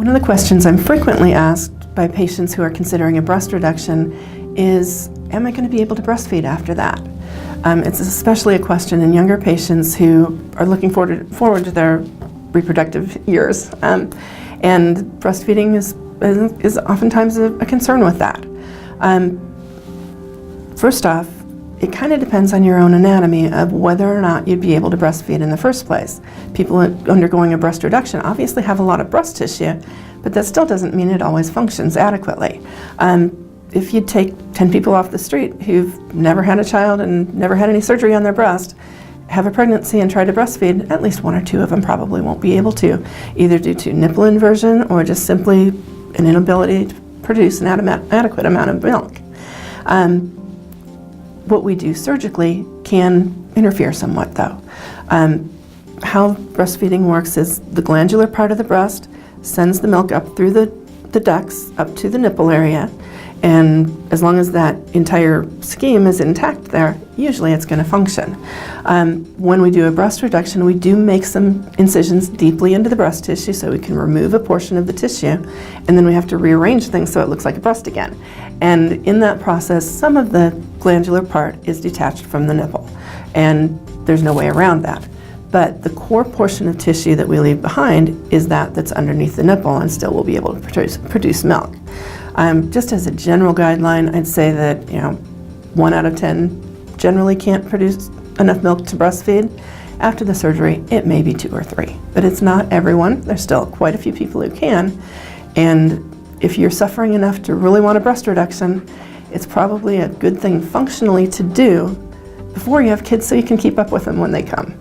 One of the questions I'm frequently asked by patients who are considering a breast reduction is, am I going to be able to breastfeed after that? It's especially a question in younger patients who are looking forward to their reproductive years. And breastfeeding is oftentimes a concern with that. First off, it kind of depends on your own anatomy of whether or not you'd be able to breastfeed in the first place. People undergoing a breast reduction obviously have a lot of breast tissue, but that still doesn't mean it always functions adequately. If you take 10 people off the street who've never had a child and never had any surgery on their breast, have a pregnancy and try to breastfeed, at least 1 or 2 of them probably won't be able to, either due to nipple inversion or just simply an inability to produce an adequate amount of milk. What we do surgically can interfere somewhat though. How breastfeeding works is the glandular part of the breast sends the milk up through the ducts up to the nipple area, and as long as that entire scheme is intact there, usually it's going to function. When we do a breast reduction, we do make some incisions deeply into the breast tissue so we can remove a portion of the tissue, and then we have to rearrange things so it looks like a breast again. And in that process, some of the glandular part is detached from the nipple, and there's no way around that. But the core portion of tissue that we leave behind is that's underneath the nipple and still will be able to produce milk. Just as a general guideline, I'd say that 1 out of 10 generally can't produce enough milk to breastfeed. After the surgery, it may be 2 or 3, but it's not everyone. There's still quite a few people who can, and if you're suffering enough to really want a breast reduction, it's probably a good thing functionally to do before you have kids so you can keep up with them when they come.